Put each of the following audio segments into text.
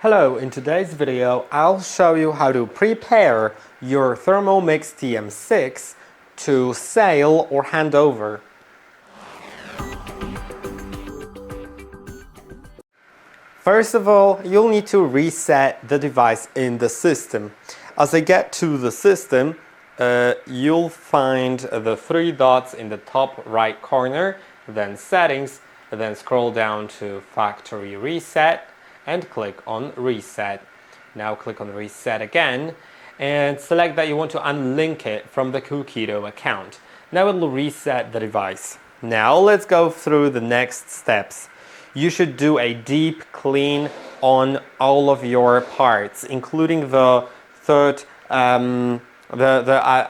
Hello, in today's video I'll show you how to prepare your ThermoMix TM6 to sale or hand over. First of all, you'll need to reset the device in the system. As I get to the system, you'll find the three dots in the top right corner, then settings, then scroll down to factory reset and click on reset. Now click on reset again and select that you want to unlink it from the Cookidoo account. Now it will reset the device. Now let's go through the next steps. You should do a deep clean on all of your parts, including the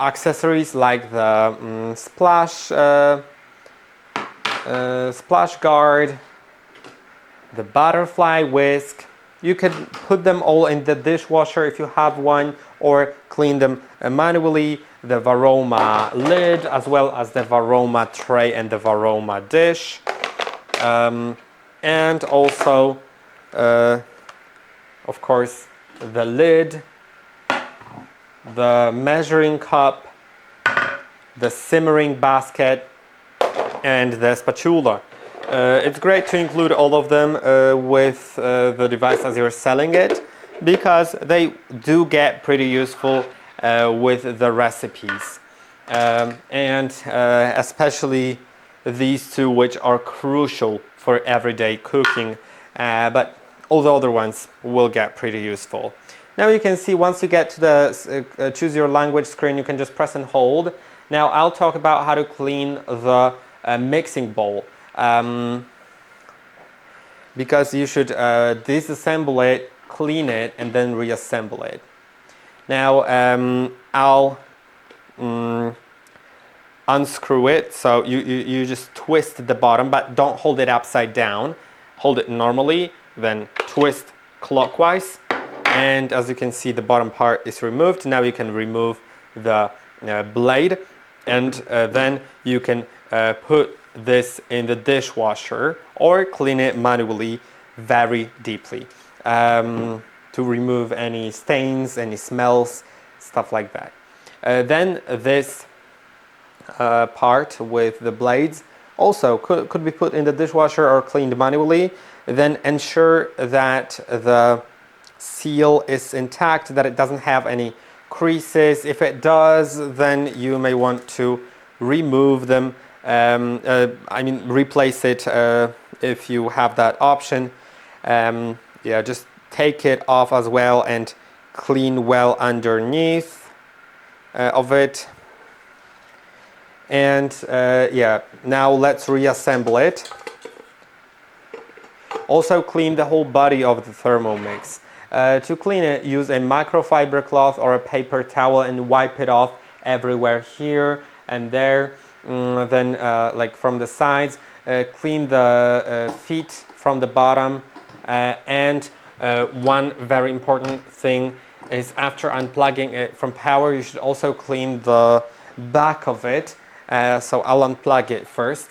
accessories like the splash guard, the butterfly whisk. You can put them all in the dishwasher if you have one, or clean them manually. The Varoma lid, as well as the Varoma tray and the Varoma dish. And also, of course, the lid, the measuring cup, the simmering basket, and the spatula. It's great to include all of them with the device as you're selling it, because they do get pretty useful with the recipes. And especially these two, which are crucial for everyday cooking, but all the other ones will get pretty useful. Now you can see once you get to the choose your language screen, you can just press and hold. Now I'll talk about how to clean the mixing bowl. Because you should disassemble it, clean it, and then reassemble it. Now I'll unscrew it, so you just twist the bottom, but don't hold it upside down. Hold it normally, then twist clockwise, and as you can see, the bottom part is removed. Now you can remove the blade, and then you can put this in the dishwasher or clean it manually very deeply to remove any stains, any smells, stuff like that. Then this part with the blades also could be put in the dishwasher or cleaned manually. Then ensure that the seal is intact, that it doesn't have any creases. If it does, then you may want to remove them. Replace it if you have that option. Yeah, just take it off as well and clean well underneath of it. And yeah, now let's reassemble it. Also clean the whole body of the Thermomix. To clean it, use a microfiber cloth or a paper towel and wipe it off everywhere, here and there. Then like from the sides, clean the feet from the bottom, and one very important thing is, after unplugging it from power, you should also clean the back of it. So I'll unplug it first.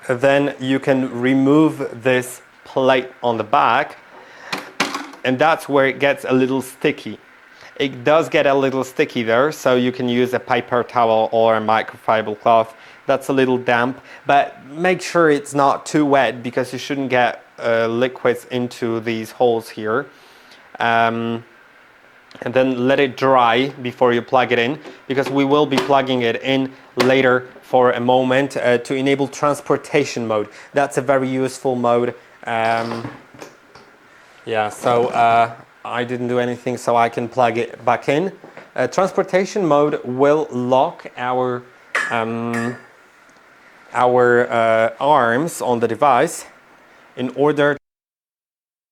Then you can remove this plate on the back, and that's where it gets a little sticky. It does get a little sticky there, so you can use a paper towel or a microfiber cloth. That's a little damp, but make sure it's not too wet, because you shouldn't get liquids into these holes here. And then let it dry before you plug it in, because we will be plugging it in later for a moment to enable transportation mode. That's a very useful mode. Yeah, so I didn't do anything, so I can plug it back in. Transportation mode will lock our arms on the device in order to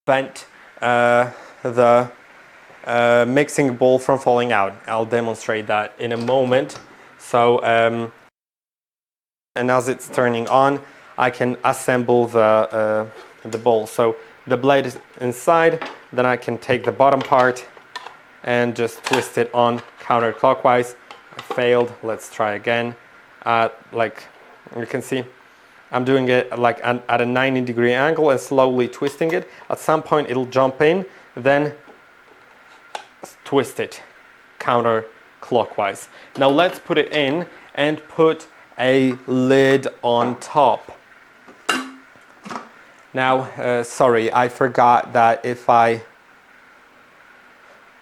prevent the mixing bowl from falling out. I'll demonstrate that in a moment. So, and as it's turning on, I can assemble the bowl. So the blade is inside, then I can take the bottom part and just twist it on counterclockwise. I failed, let's try again. Like you can see, I'm doing it like at a 90-degree angle and slowly twisting it. At some point it'll jump in, then twist it counterclockwise. Now let's put it in and put a lid on top. Now, sorry, I forgot that if I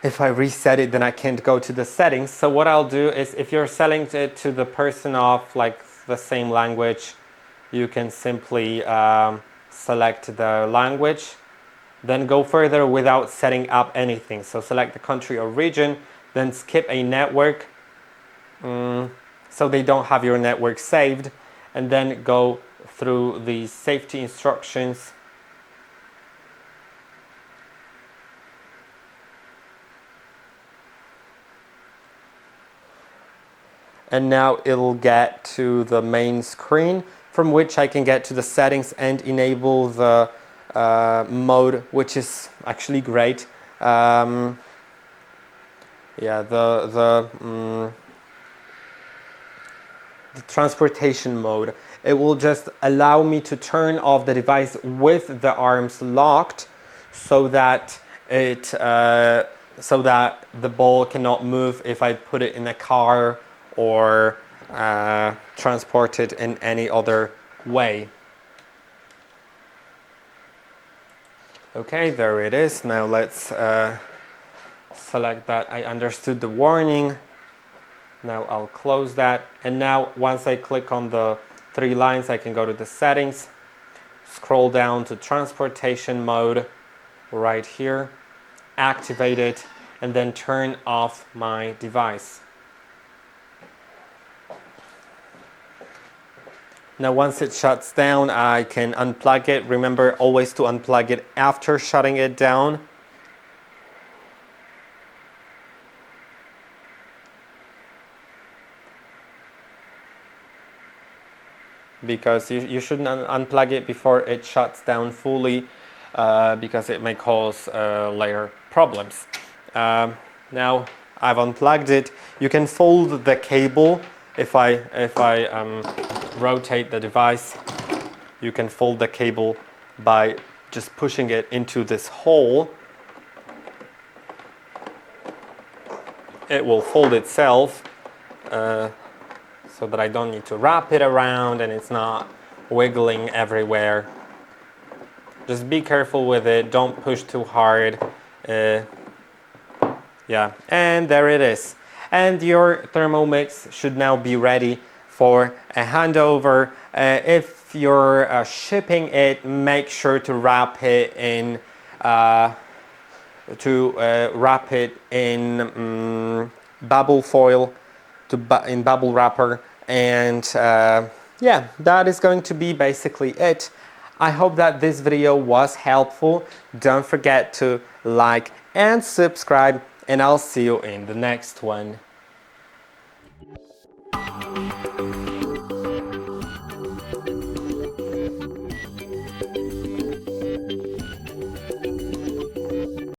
reset it, then I can't go to the settings. So what I'll do is, if you're selling it to the person of like the same language, you can simply select the language, then go further without setting up anything. So select the country or region, then skip a network, so they don't have your network saved, and then go through the safety instructions. And now it'll get to the main screen, from which I can get to the settings and enable the mode, which is actually great. Yeah, the transportation mode. It will just allow me to turn off the device with the arms locked, so that the ball cannot move if I put it in a car or transport it in any other way. Okay, there it is. Now let's select that. I understood the warning. Now I'll close that. And now once I click on the three lines, I can go to the settings, scroll down to transportation mode right here, activate it, and then turn off my device. Now once it shuts down, I can unplug it. Remember always to unplug it after shutting it down. Because you shouldn't unplug it before it shuts down fully, because it may cause later problems. Now I've unplugged it. You can fold the cable. If I rotate the device, you can fold the cable by just pushing it into this hole. It will fold itself, so that I don't need to wrap it around and it's not wiggling everywhere. Just be careful with it, don't push too hard. Yeah, and there it is. And your ThermoMix should now be ready for a handover. If you're shipping it, make sure to wrap it in bubble foil, in bubble wrapper, and yeah, that is going to be basically it. I hope that this video was helpful. Don't forget to like and subscribe, and I'll see you in the next one.